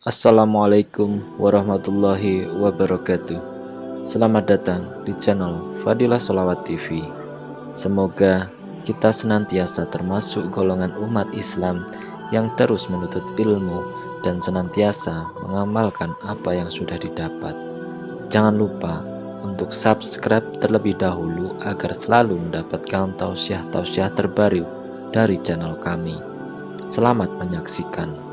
Assalamualaikum warahmatullahi wabarakatuh. Selamat datang di channel Fadilah Sholawat TV. Semoga kita senantiasa termasuk golongan umat Islam yang terus menuntut ilmu dan senantiasa mengamalkan apa yang sudah didapat. Jangan lupa untuk subscribe terlebih dahulu agar selalu mendapatkan tausiah-tausiah terbaru dari channel kami. Selamat menyaksikan.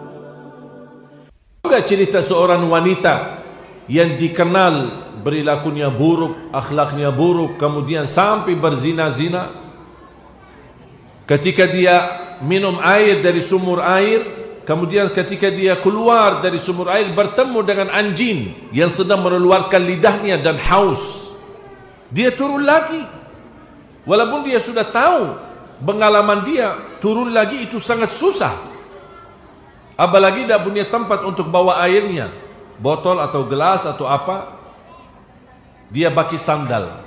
Juga cerita seorang wanita yang dikenal perilakunya buruk, akhlaknya buruk, kemudian sampai berzina-zina. Ketika dia minum air dari sumur air, kemudian ketika dia keluar dari sumur air bertemu dengan anjing yang sedang mengeluarkan lidahnya dan haus. Dia turun lagi. Walaupun dia sudah tahu pengalaman dia, turun lagi itu sangat susah. Apalagi tidak punya tempat untuk bawa airnya, botol atau gelas atau apa. Dia pakai sandal,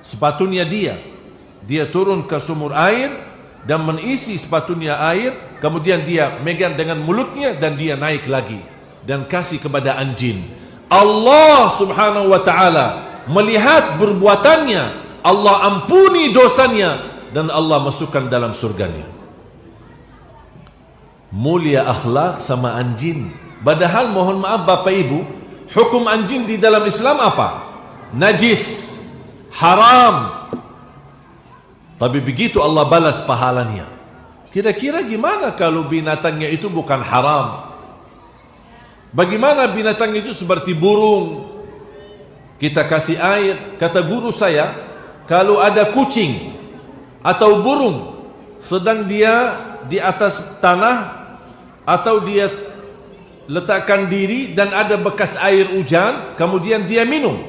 sepatunya dia turun ke sumur air dan mengisi sepatunya air, kemudian dia megang dengan mulutnya dan dia naik lagi dan kasih kepada anjing. Allah subhanahu wa ta'ala melihat perbuatannya, Allah ampuni dosanya dan Allah masukkan dalam surganya. Mulia akhlak sama anjing. Padahal mohon maaf Bapak Ibu, hukum anjing di dalam Islam apa? Najis, haram. Tapi begitu Allah balas pahalanya. Kira-kira gimana kalau binatangnya itu bukan haram? Bagaimana binatang itu seperti burung? Kita kasih air. Kata guru saya, kalau ada kucing atau burung sedang dia di atas tanah atau dia letakkan diri dan ada bekas air hujan, kemudian dia minum.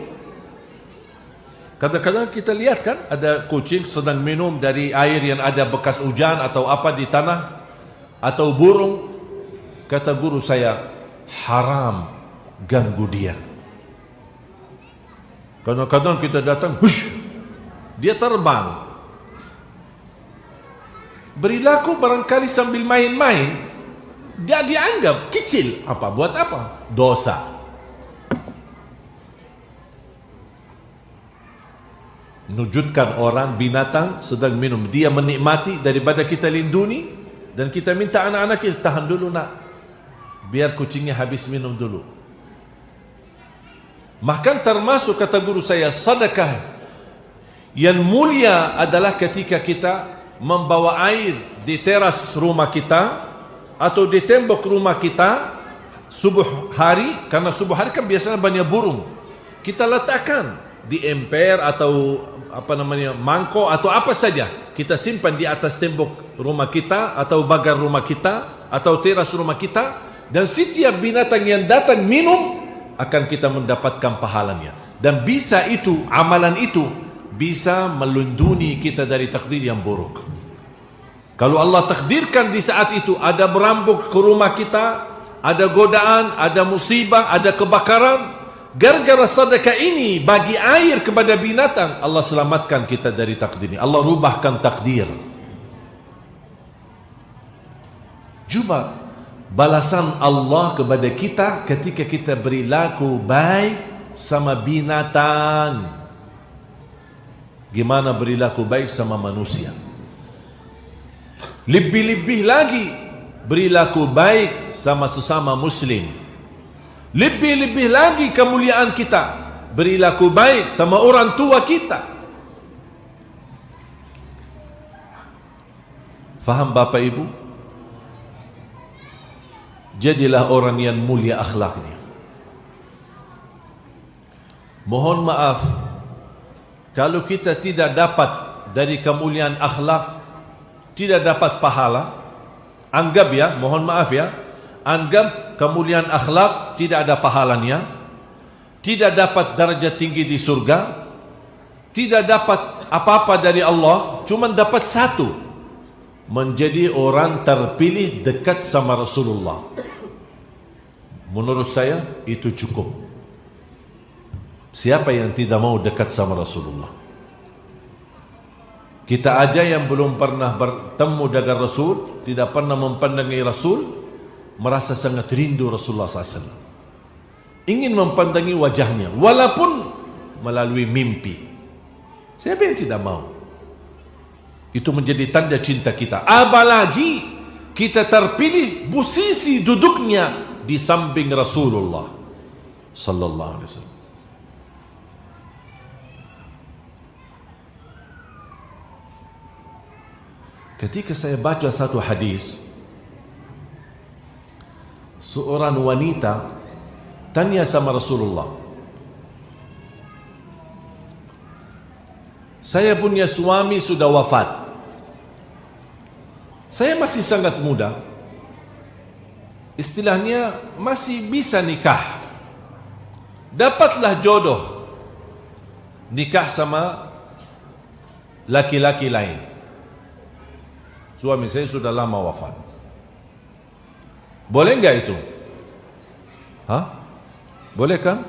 Kadang-kadang kita lihat kan, ada kucing sedang minum dari air yang ada bekas hujan atau apa di tanah, atau burung. Kata guru saya, haram ganggu dia. Kadang-kadang kita datang, hush, dia terbang. Perilaku barangkali sambil main-main, dia dianggap kecil. Apa? Buat apa? Dosa. Menunjukkan orang binatang sedang minum, dia menikmati daripada kita lindungi dan kita minta anak-anak kita tahan dulu nak, biar kucingnya habis minum dulu. Bahkan termasuk kata guru saya, sedekah yang mulia adalah ketika kita membawa air di teras rumah kita atau di tembok rumah kita subuh hari, karena subuh hari kan biasanya banyak burung. Kita letakkan di emper atau apa namanya, mangkok atau apa saja, kita simpan di atas tembok rumah kita atau pagar rumah kita atau teras rumah kita, dan setiap binatang yang datang minum akan kita mendapatkan pahalanya. Dan bisa itu, amalan itu bisa melindungi kita dari takdir yang buruk. Kalau Allah takdirkan di saat itu ada berambuk ke rumah kita, ada godaan, ada musibah, ada kebakaran, gara-gara sedekah ini bagi air kepada binatang, Allah selamatkan kita dari takdir ini. Allah rubahkan takdir. Coba balasan Allah kepada kita ketika kita perilaku baik sama binatang. Gimana perilaku baik sama manusia? Lebih-lebih lagi perilaku baik sama sesama muslim. Lebih-lebih lagi kemuliaan kita perilaku baik sama orang tua kita. Faham Bapak Ibu? Jadilah orang yang mulia akhlaknya. Mohon maaf kalau kita tidak dapat dari kemuliaan akhlak, tidak dapat pahala. Anggap ya, mohon maaf ya, anggap kemuliaan akhlak tidak ada pahalanya, tidak dapat darjat tinggi di surga, tidak dapat apa-apa dari Allah, cuma dapat satu, menjadi orang terpilih dekat sama Rasulullah. Menurut saya itu cukup. Siapa yang tidak mau dekat sama Rasulullah? Kita aja yang belum pernah bertemu dengan Rasul, tidak pernah mempandangi Rasul, merasa sangat rindu Rasulullah SAW. Ingin mempandangi wajahnya, walaupun melalui mimpi. Siapa yang tidak mau? Itu menjadi tanda cinta kita. Apalagi kita terpilih posisi duduknya di samping Rasulullah sallallahu alaihi wasallam. Ketika saya baca satu hadis, seorang wanita tanya sama Rasulullah, saya punya suami sudah wafat, saya masih sangat muda, istilahnya masih bisa nikah, dapatlah jodoh, nikah sama laki-laki lain. Suami saya sudah lama wafat, boleh enggak itu? Boleh kan?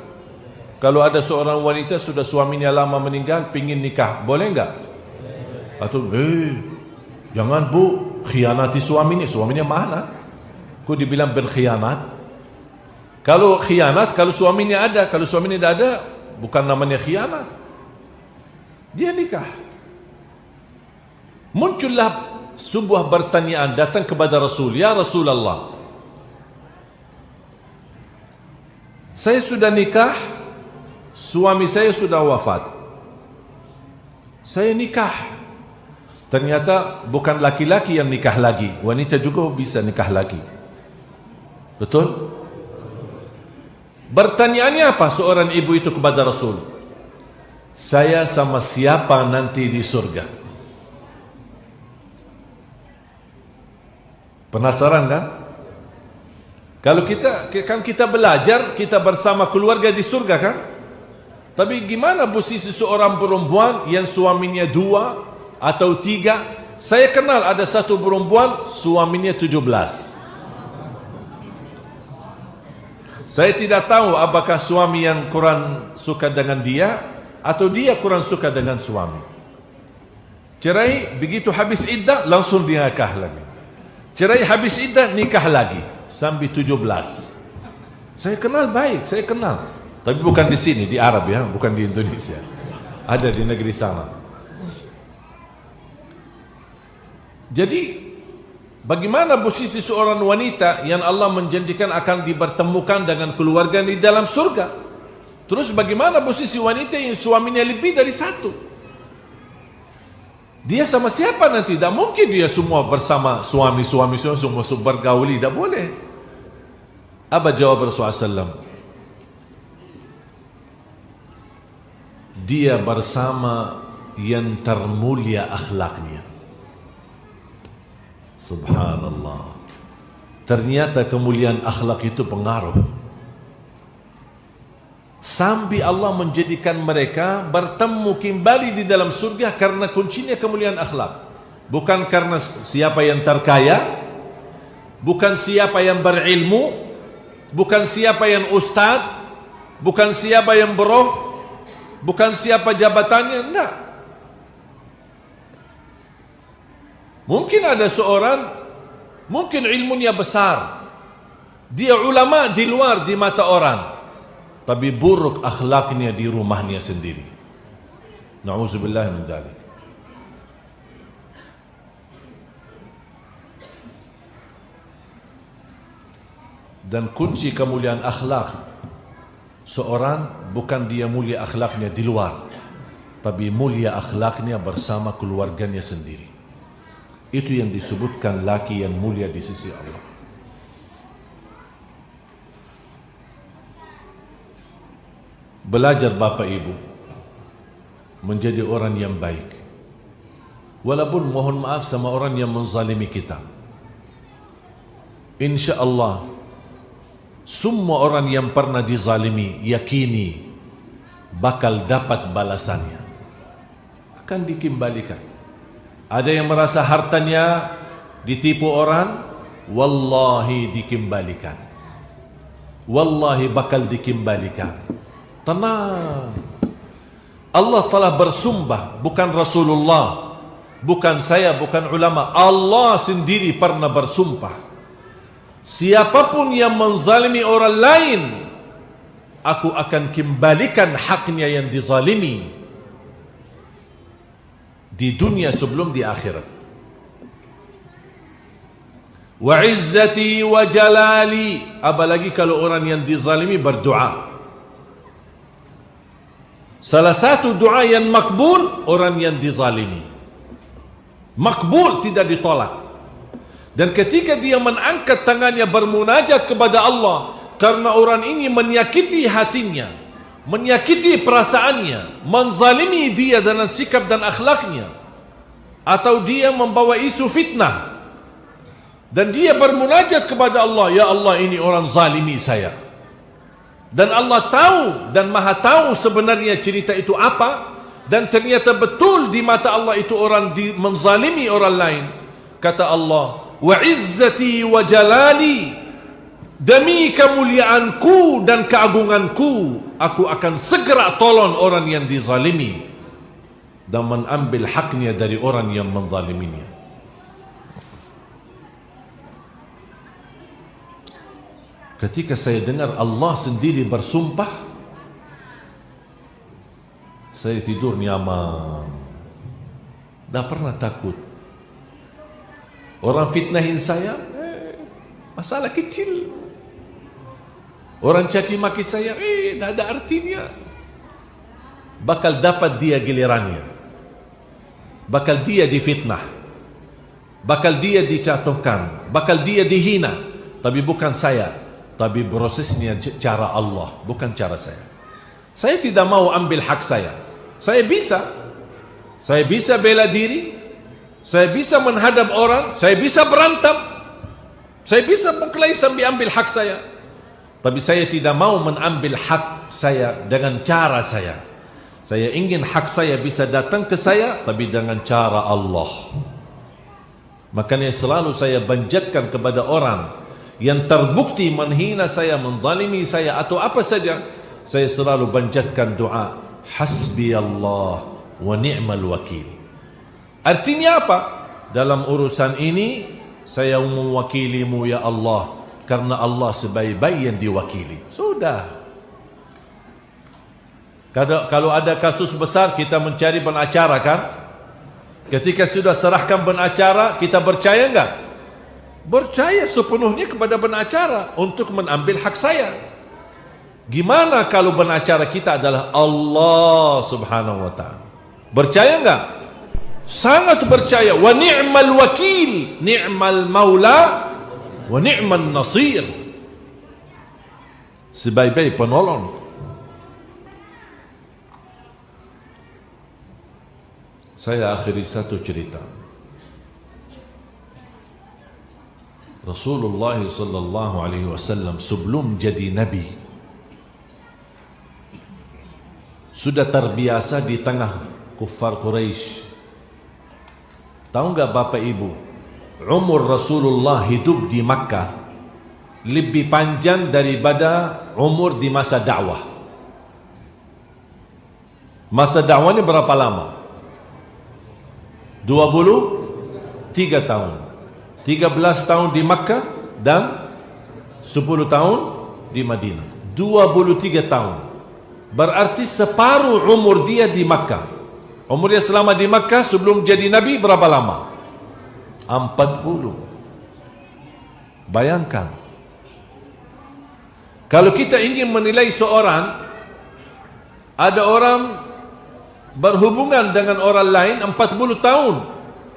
Kalau ada seorang wanita sudah suaminya lama meninggal, pingin nikah, boleh enggak? Atau jangan bu, khianati suaminya mana? Kok dibilang berkhianat? Kalau khianat, kalau suaminya ada, kalau suaminya tidak ada, bukan namanya khianat. Dia nikah. Muncullah sebuah pertanyaan datang kepada Rasul, ya Rasulullah, saya sudah nikah, suami saya sudah wafat, saya nikah. Ternyata bukan laki-laki yang nikah lagi, wanita juga bisa nikah lagi. Betul? Bertanyaannya apa seorang ibu itu kepada Rasul? Saya sama siapa nanti di surga? Penasaran kan? Kalau kita belajar, kita bersama keluarga di surga kan? Tapi gimana posisi seorang perempuan yang suaminya 2 atau 3? Saya kenal ada satu perempuan suaminya 17. Saya tidak tahu apakah suami yang kurang suka dengan dia atau dia kurang suka dengan suami. Cerai, begitu habis iddah langsung dia nikah lagi. Cerai habis iddah nikah lagi sampai 17. Saya kenal baik, saya kenal. Tapi bukan di sini, di Arab ya, bukan di Indonesia. Ada di negeri sana. Jadi bagaimana posisi seorang wanita yang Allah menjanjikan akan dipertemukan dengan keluarga di dalam surga? Terus bagaimana posisi wanita yang suaminya lebih dari 1? Dia sama siapa nanti? Tidak mungkin dia semua bersama suami semua bergauli, tidak boleh. Apa jawab Rasulullah SAW? Dia bersama yang termulia akhlaknya. Subhanallah. Ternyata kemuliaan akhlak itu pengaruh. Sampai Allah menjadikan mereka bertemu kembali di dalam surga karena kuncinya kemuliaan akhlak. Bukan karena siapa yang terkaya, bukan siapa yang berilmu, bukan siapa yang ustaz, bukan siapa yang prof, bukan siapa jabatannya, enggak. Mungkin ada seorang, mungkin ilmunya besar, dia ulama di luar di mata orang, tapi buruk akhlaknya di rumahnya sendiri. Na'udzubillah min dzalik. Dan kunci kemuliaan akhlak seorang bukan dia mulia akhlaknya di luar, tapi mulia akhlaknya bersama keluarganya sendiri. Itu yang disebutkan laki yang mulia di sisi Allah. Belajar Bapak Ibu menjadi orang yang baik, walaupun mohon maaf sama orang yang menzalimi kita. Insya Allah semua orang yang pernah dizalimi yakini bakal dapat balasannya, akan dikembalikan. Ada yang merasa hartanya ditipu orang, wallahi dikembalikan, wallahi bakal dikembalikan. Tenang. Allah telah bersumpah, bukan Rasulullah, bukan saya, bukan ulama. Allah sendiri pernah bersumpah, siapapun yang menzalimi orang lain, aku akan kembalikan haknya yang dizalimi di dunia sebelum di akhirat. Wa izzati wa jalali, apalagi kalau orang yang dizalimi berdoa. Salah satu doa yang makbul orang yang dizalimi. Makbul, tidak ditolak. Dan ketika dia mengangkat tangannya bermunajat kepada Allah karena orang ini menyakiti hatinya, menyakiti perasaannya, menzalimi dia dengan sikap dan akhlaknya, atau dia membawa isu fitnah, dan dia bermunajat kepada Allah, ya Allah, ini orang zalimi saya, dan Allah tahu dan maha tahu sebenarnya cerita itu apa, dan ternyata betul di mata Allah itu orang menzalimi orang lain. Kata Allah, wa izzati wa jalali, demi kemuliaanku dan keagunganku, aku akan segera tolong orang yang dizalimi dan mengambil haknya dari orang yang menzaliminya. Ketika saya dengar Allah sendiri bersumpah, saya tidur nyaman, tak pernah takut. Orang fitnahin saya, masalah kecil. Orang caci maki saya, tak ada artinya. Bakal dapat dia gilirannya, bakal dia difitnah, bakal dia dicatukan, bakal dia dihina. Tapi bukan saya, tapi prosesnya cara Allah, bukan cara saya. Saya tidak mau ambil hak saya. Saya bisa bela diri, saya bisa menghadap orang, saya bisa berantem, saya bisa berkelahi sambil ambil hak saya. Tapi saya tidak mau mengambil hak saya dengan cara saya. Saya ingin hak saya bisa datang ke saya, tapi dengan cara Allah. Makanya selalu saya banjatkan kepada orang yang terbukti menghina saya, menzalimi saya, atau apa saja, saya selalu banjatkan doa, hasbi Allah wa ni'mal wakil. Artinya apa? Dalam urusan ini saya mewakilimu ya Allah, karena Allah sebaik-baik yang diwakili. Sudah. Kalau ada kasus besar, kita mencari pengacara kan? Ketika sudah serahkan pengacara, kita percaya enggak? Percaya sepenuhnya kepada pengacara untuk mengambil hak saya. Gimana kalau pengacara kita adalah Allah subhanahu wa ta'ala? Percaya enggak? Sangat percaya. Wa ni'mal wakil, ni'mal maula, wa ni'man nasir. Sebaik-baik penolong. Saya akhiri satu cerita. Rasulullah sallallahu alaihi wasallam sebelum jadi nabi sudah terbiasa di tengah kuffar Quraisy. Tahu enggak Bapak Ibu, umur Rasulullah hidup di Makkah lebih panjang daripada umur di masa dakwah. Masa dakwah ini berapa lama? 23 tahun. 13 tahun di Makkah dan 10 tahun di Madinah. 23 tahun. Berarti separuh umur dia di Makkah. Umur dia selama di Makkah sebelum jadi Nabi berapa lama? 40. Bayangkan. Kalau kita ingin menilai seorang, ada orang berhubungan dengan orang lain 40 tahun,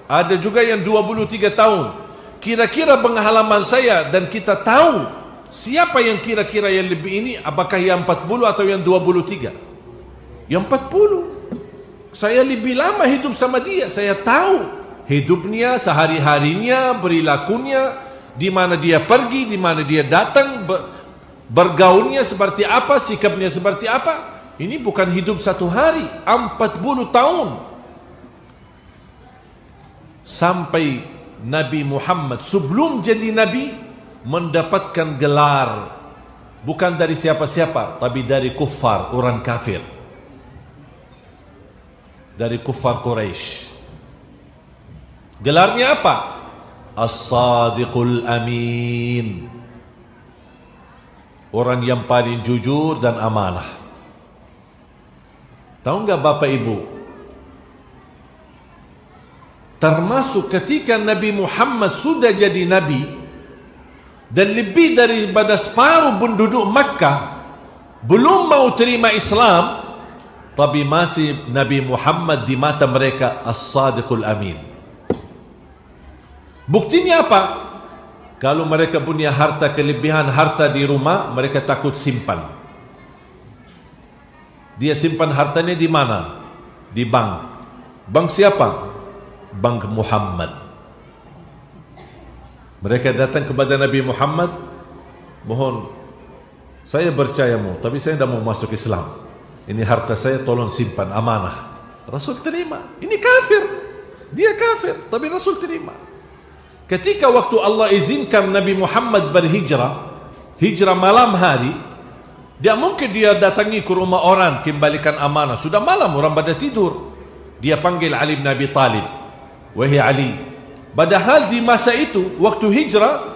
ada juga yang 23 tahun. Kira-kira pengalaman saya dan kita tahu siapa yang kira-kira yang lebih ini, apakah yang 40 atau yang 23? Yang 40. Saya lebih lama hidup sama dia, saya tahu hidupnya, sehari-harinya, perilakunya, di mana dia pergi, di mana dia datang, bergaulnya seperti apa, sikapnya seperti apa. Ini bukan hidup satu hari, 40 tahun. Sampai Nabi Muhammad sebelum jadi Nabi mendapatkan gelar bukan dari siapa-siapa, tapi dari kuffar, orang kafir, dari kuffar Quraisy. Gelarnya apa? As-Sadiqul Amin. orang yang paling jujur dan amanah. Tahu nggak Bapak Ibu? Termasuk ketika Nabi Muhammad sudah jadi Nabi dan lebih daripada separuh penduduk Makkah belum mau terima Islam, tapi masih Nabi Muhammad di mata mereka As-Sadiqul Amin. Buktinya apa? Kalau mereka punya harta kelebihan harta di rumah, mereka takut simpan. Dia simpan hartanya di mana? Di bank. Bank siapa? Bank Muhammad. Mereka datang kepada Nabi Muhammad, mohon saya percayamu, tapi saya tidak mau masuk Islam. Ini harta saya, tolong simpan, amanah. Rasul terima. Ini kafir. Dia kafir, tapi Rasul terima. Ketika waktu Allah izinkan Nabi Muhammad berhijrah, hijrah malam hari, dia mungkin dia datangi ke rumah orang, kembalikan amanah. Sudah malam, orang pada tidur. Dia panggil Ali bin Abi Talib. Wahai Ali. Padahal di masa itu, waktu hijrah,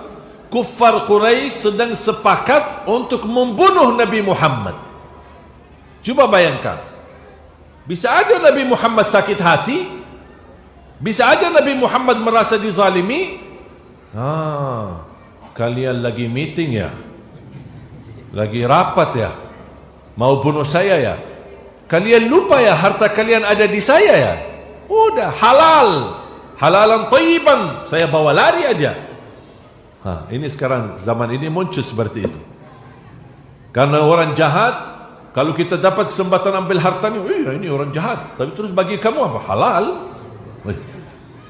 kuffar Quraisy sedang sepakat untuk membunuh Nabi Muhammad. Coba bayangkan. Bisa aja Nabi Muhammad sakit hati. Bisa aja Nabi Muhammad merasa dizalimi. Kalian lagi meeting ya? Lagi rapat ya? Mau bunuh saya ya? Kalian lupa ya harta kalian ada di saya ya? Udah halal. Halalan thayyiban. Saya bawa lari aja. Ini sekarang zaman ini muncul seperti itu. Karena orang jahat, kalau kita dapat kesempatan ambil hartanya, ini orang jahat. Tapi terus bagi kamu apa? Halal.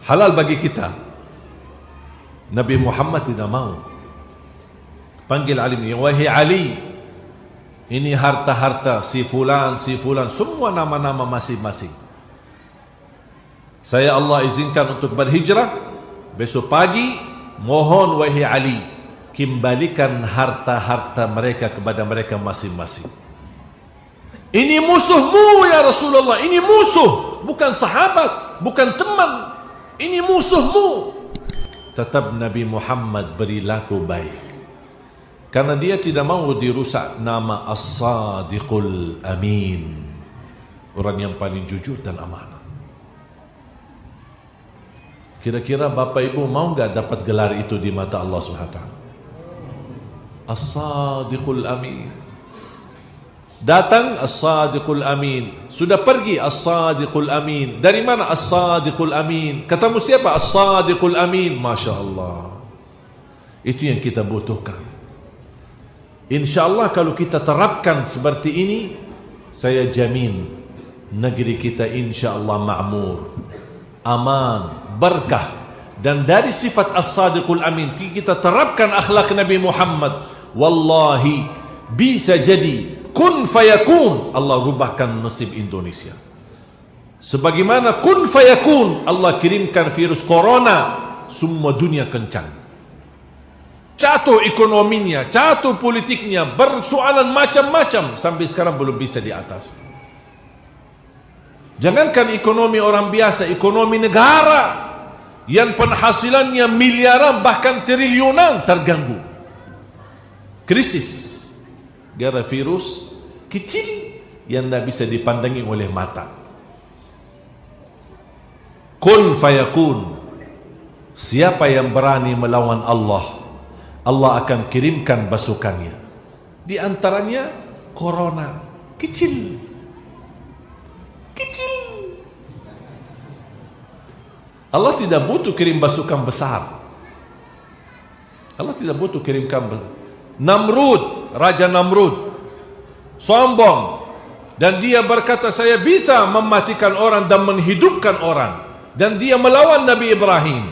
Halal bagi kita. Nabi Muhammad tidak mau. Panggil Ali, wahai Ali, ini harta-harta si fulan, semua nama-nama masing-masing. Saya Allah izinkan untuk berhijrah. Besok pagi, mohon wahai Ali, kembalikan harta-harta mereka kepada mereka masing-masing. Ini musuhmu ya Rasulullah. Ini musuh, bukan sahabat, bukan teman. Ini musuhmu. Tetap Nabi Muhammad berlaku baik, karena dia tidak mau dirusak nama As-Sadiqul Amin, orang yang paling jujur dan amanah. Kira-kira Bapak Ibu mau nggak dapat gelar itu di mata Allah SWT? As-Sadiqul Amin. Datang As-Sadiqul Amin, sudah pergi As-Sadiqul Amin. Dari mana As-Sadiqul Amin? Ketemu siapa? As-Sadiqul Amin. Masya Allah. Itu yang kita butuhkan. Insya Allah kalau kita terapkan seperti ini, saya jamin negeri kita insya Allah ma'mur, aman, berkah. Dan dari sifat As-Sadiqul Amin kita terapkan akhlak Nabi Muhammad, wallahi bisa jadi kun fayakun, Allah rubahkan nasib Indonesia. Sebagaimana kun fayakun, Allah kirimkan virus corona, semua dunia kencang. Jatuh ekonominya, jatuh politiknya, bersoalan macam-macam, sampai sekarang belum bisa di atas. Jangankan ekonomi orang biasa, ekonomi negara yang penghasilannya miliaran bahkan triliunan terganggu. Krisis gara virus kecil yang tidak bisa dipandangi oleh mata. Kun fayakun. Siapa yang berani melawan Allah, Allah akan kirimkan pasukannya. Di antaranya corona. Kecil. Allah tidak butuh kirim pasukan besar. Allah tidak butuh kirimkan Namrud, Raja Namrud sombong, dan dia berkata saya bisa mematikan orang dan menghidupkan orang, dan dia melawan Nabi Ibrahim,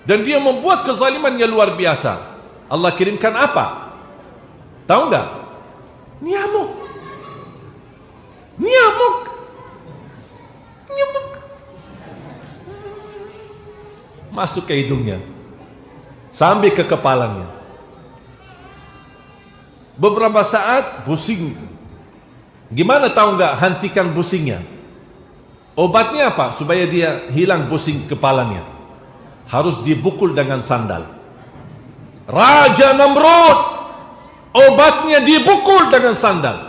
dan dia membuat kezaliman yang luar biasa. Allah kirimkan apa? Tahu enggak? Nyamuk. Masuk ke hidungnya sampai ke kepalanya. Beberapa saat pusing. Gimana tahu enggak hentikan pusingnya? Obatnya apa? Supaya dia hilang pusing kepalanya, harus dipukul dengan sandal. Raja Namrud Obatnya dipukul dengan sandal.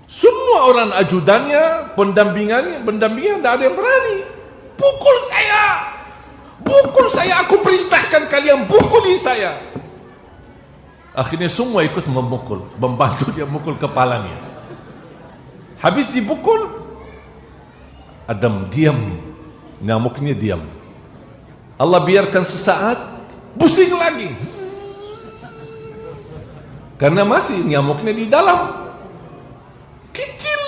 Semua orang ajudannya, pendampingnya tidak ada yang berani. Pukul saya, aku perintahkan kalian pukuli saya. Akhirnya semua ikut memukul, membantu dia mukul kepalanya. Habis dipukul, Adam diam, nyamuknya diam. Allah biarkan sesaat, pusing lagi. Karena masih nyamuknya di dalam. Kecil.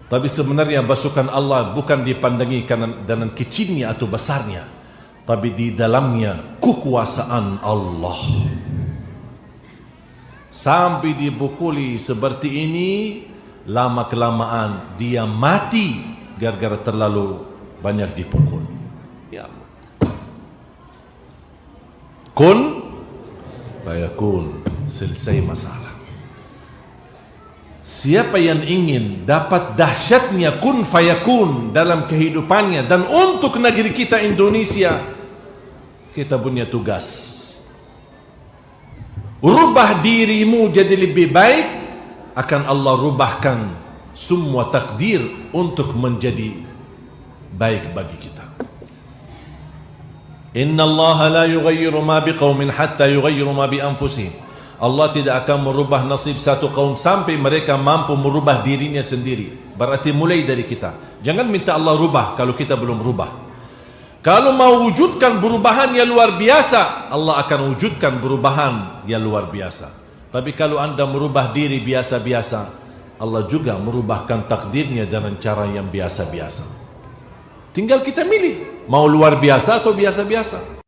Tapi sebenarnya basukan Allah bukan dipandangi dengan kecilnya atau besarnya, tapi di dalamnya kekuasaan Allah. Sampai dipukuli seperti ini, lama kelamaan dia mati gara-gara terlalu banyak dipukul. Ya Allah. Kun fayakun, selesai masalah. Siapa yang ingin dapat dahsyatnya kun fayakun dalam kehidupannya dan untuk negeri kita Indonesia, kita punya tugas. Rubah dirimu jadi lebih baik, akan Allah rubahkan semua takdir untuk menjadi baik bagi kita. Inna Allah la yughayyiru ma biqaumin hatta yughayyiru ma bi anfusihim. Allah tidak akan merubah nasib satu kaum sampai mereka mampu merubah dirinya sendiri. Berarti mulai dari kita. Jangan minta Allah rubah kalau kita belum rubah. Kalau mau wujudkan perubahan yang luar biasa, Allah akan wujudkan perubahan yang luar biasa. Tapi kalau anda merubah diri biasa-biasa, Allah juga merubahkan takdirnya dengan cara yang biasa-biasa. Tinggal kita milih, mau luar biasa atau biasa-biasa.